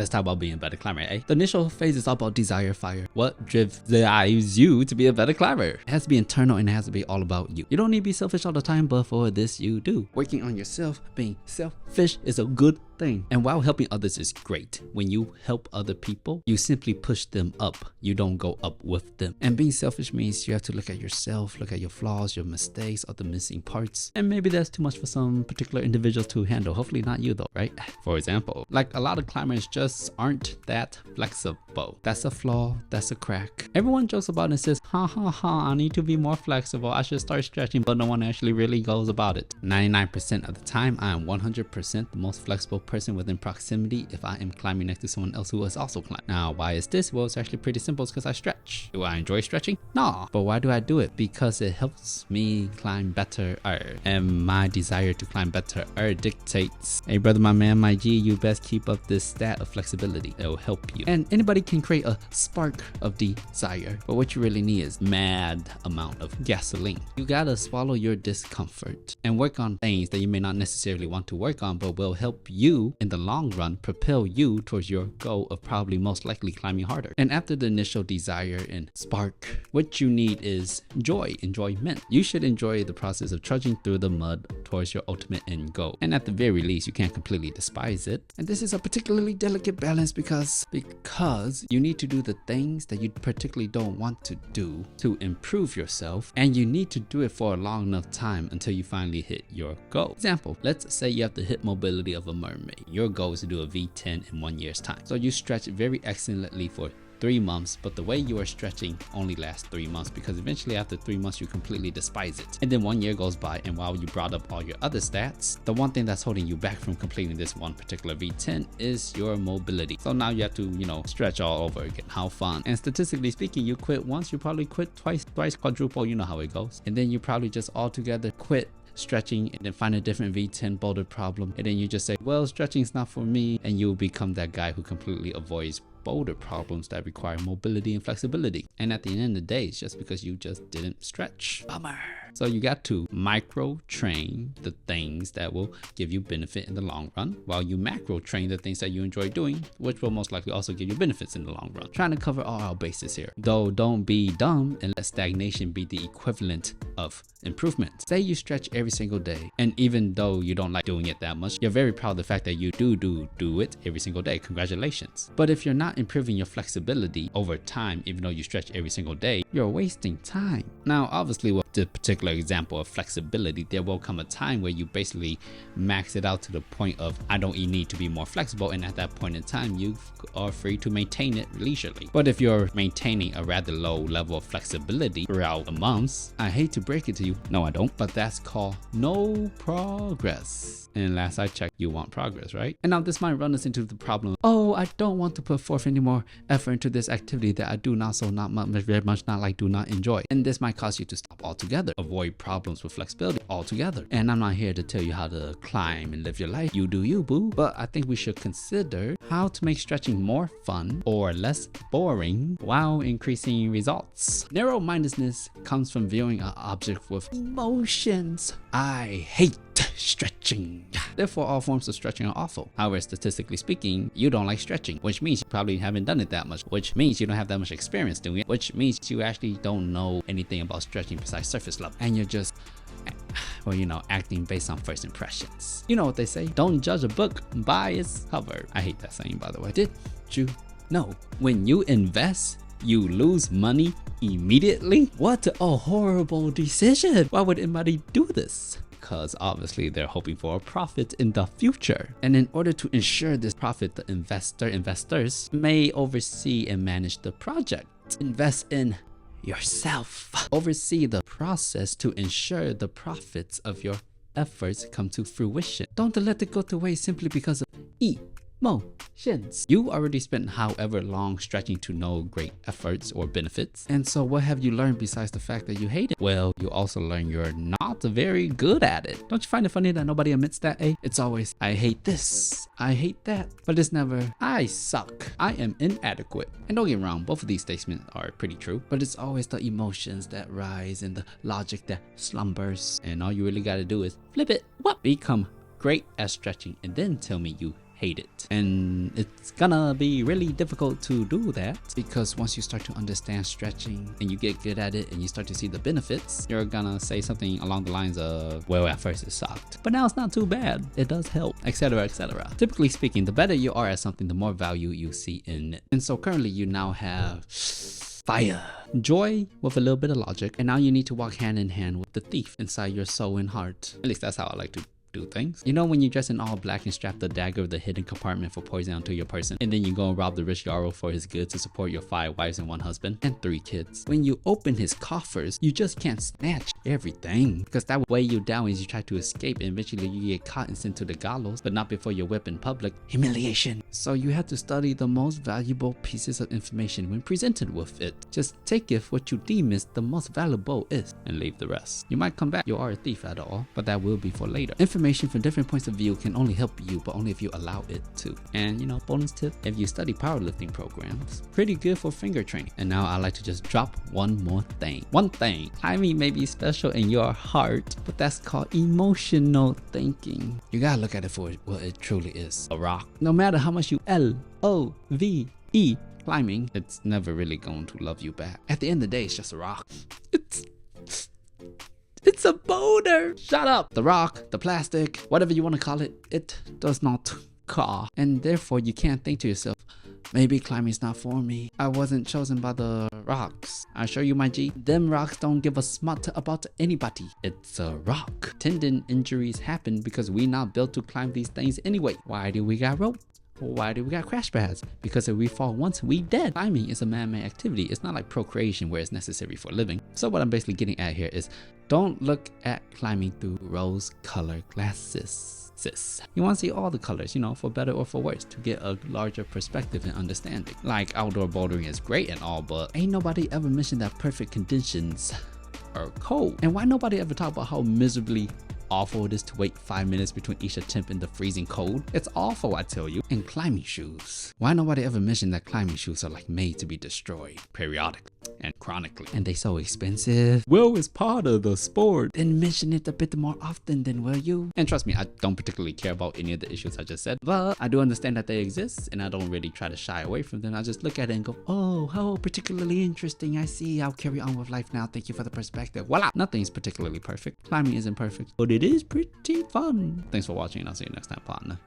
Let's talk about being a better climber, eh? The initial phase is all about desire, fire. What drives you to be a better climber? It has to be internal and it has to be all about you. You don't need to be selfish all the time, but for this you do. Working on yourself, being selfish is a good thing. And while helping others is great, when you help other people, you simply push them up. You don't go up with them. And being selfish means you have to look at yourself, look at your flaws, your mistakes, or the missing parts. And maybe that's too much for some particular individuals to handle. Hopefully not you though, right? For example, like a lot of climbers just aren't that flexible. That's a flaw, that's a crack. Everyone jokes about it and says, ha ha ha, I need to be more flexible, I should start stretching, but no one actually really goes about it. 99% of the time, I am 100% the most flexible person within proximity if I am climbing next to someone else who is also climbing. Now, why is this? Well, it's actually pretty simple. It's because I stretch. Do I enjoy stretching? No. But why do I do it? Because it helps me climb better. And my desire to climb better dictates, hey brother, my man, my G, you best keep up this stat of flexibility. It'll help you. And anybody can create a spark of desire, but what you really need is mad amount of gasoline. You gotta swallow your discomfort and work on things that you may not necessarily want to work on, but will help you in the long run, propel you towards your goal of probably most likely climbing harder. And after the initial desire and spark, what you need is joy, enjoyment. You should enjoy the process of trudging through the mud towards your ultimate end goal. And at the very least, you can't completely despise it. And this is a particularly delicate balance because you need to do the things that you particularly don't want to do to improve yourself, and you need to do it for a long enough time until you finally hit your goal. Example, let's say you have the hip mobility of a mermaid. Your goal is to do a V10 in 1 year's time. So you stretch very excellently for 3 months, but the way you are stretching only lasts 3 months because eventually after 3 months you completely despise it. And then 1 year goes by, and while you brought up all your other stats, the one thing that's holding you back from completing this one particular V10 is your mobility. So now you have to, stretch all over again. How fun. And statistically speaking, you quit once, you probably quit twice, thrice, quadruple, you know how it goes. And then you probably just altogether quit stretching and then find a different V10 boulder problem, and then you just say, well, stretching's not for me, and you'll become that guy who completely avoids boulder problems that require mobility and flexibility. And at the end of the day, it's just because you just didn't stretch. Bummer. So you got to micro train the things that will give you benefit in the long run, while you macro train the things that you enjoy doing, which will most likely also give you benefits in the long run. Trying to cover all our bases here. Though don't be dumb and let stagnation be the equivalent of improvement. Say you stretch every single day, and even though you don't like doing it that much, you're very proud of the fact that you do it every single day. Congratulations. But if you're not improving your flexibility over time, even though you stretch every single day, you're wasting time. Now, obviously, with the particular example of flexibility, there will come a time where you basically max it out to the point of, I don't need to be more flexible, and at that point in time, you are free to maintain it leisurely. But if you're maintaining a rather low level of flexibility throughout the months, I hate to break it to you, no I don't, but that's called no progress. And last I checked, you want progress, right? And now this might run us into the problem, oh, I don't want to put forth any more effort into this activity that I do not very much not like, do not enjoy. And this might cause you to stop altogether, avoid problems with flexibility altogether. And I'm not here to tell you how to climb and live your life. You do you, boo. But I think we should consider how to make stretching more fun or less boring while increasing results. Narrow-mindedness comes from viewing an object with emotions. I hate stretching. Therefore, all forms of stretching are awful. However, statistically speaking, you don't like stretching, which means you probably haven't done it that much, which means you don't have that much experience doing it, which means you actually don't know anything about stretching besides surface level. And you're just, acting based on first impressions. You know what they say, don't judge a book by its cover. I hate that saying, by the way. Did you know when you invest, you lose money immediately? What a horrible decision. Why would anybody do this? Because obviously they're hoping for a profit in the future. And in order to ensure this profit, the investors may oversee and manage the project. Invest in yourself. Oversee the process to ensure the profits of your efforts come to fruition. Don't let it go to waste simply because of emotions. You already spent however long stretching to no great efforts or benefits. And so what have you learned besides the fact that you hate it? Well, you also learn you're not very good at it. Don't you find it funny that nobody admits that, eh? It's always, I hate this, I hate that. But it's never, I suck, I am inadequate. And don't get me wrong, both of these statements are pretty true. But it's always the emotions that rise and the logic that slumbers. And all you really gotta do is flip it. What? Become great at stretching and then tell me you hate it. And it's gonna be really difficult to do that because once you start to understand stretching and you get good at it and you start to see the benefits, you're gonna say something along the lines of, well, at first it sucked, but now it's not too bad. It does help, etc., etc. Typically speaking, the better you are at something, the more value you see in it. And so currently you now have fire, joy with a little bit of logic, and now you need to walk hand in hand with the thief inside your soul and heart. At least that's how I like to do things. You know, when you dress in all black and strap the dagger of the hidden compartment for poison onto your person, and then you go and rob the rich Jarl for his goods to support your 5 wives and 1 husband and 3 kids. When you open his coffers, you just can't snatch everything, because that will weigh you down as you try to escape, and eventually you get caught and sent to the gallows, but not before you're whipped in public. Humiliation. So you have to study the most valuable pieces of information when presented with it. Just take it what you deem is the most valuable is, and leave the rest. You might come back, you are a thief at all, but that will be for later. Information from different points of view can only help you, but only if you allow it to. And you know, bonus tip, if you study powerlifting programs, pretty good for finger training. And now I like to just drop one more thing. One thing. Climbing may be special in your heart, but that's called emotional thinking. You gotta look at it for what it truly is. A rock. No matter how much you L-O-V-E climbing, it's never really going to love you back. At the end of the day, it's just a rock. It's a boulder. Shut up. The rock, the plastic, whatever you want to call it, it does not care. And therefore you can't think to yourself, maybe climbing's not for me. I wasn't chosen by the rocks. I assure you, my G, them rocks don't give a smut about anybody. It's a rock. Tendon injuries happen because we not built to climb these things anyway. Why do we got rope? Why do we got crash pads? Because if we fall once, we dead. Climbing is a man-made activity. It's not like procreation where it's necessary for living. So what I'm basically getting at here is, don't look at climbing through rose-colored glasses. You want to see all the colors, you know, for better or for worse, to get a larger perspective and understanding. Like, outdoor bouldering is great and all, but ain't nobody ever mentioned that perfect conditions are cold. And why nobody ever talk about how miserably awful it is to wait 5 minutes between each attempt in the freezing cold? It's awful, I tell you. And climbing shoes. Why nobody ever mentioned that climbing shoes are like made to be destroyed periodically and chronically, and they so expensive? Well, it's part of the sport. Then mention it a bit more often, then will you? And trust me, I don't particularly care about any of the issues I just said, but I do understand that they exist, and I don't really try to shy away from them. I just look at it and go, oh, how particularly interesting. I see. I'll carry on with life now. Thank you for the perspective. Voila. Nothing's particularly perfect. Climbing isn't perfect, but it is pretty fun. Thanks for watching, and I'll see you next time, partner.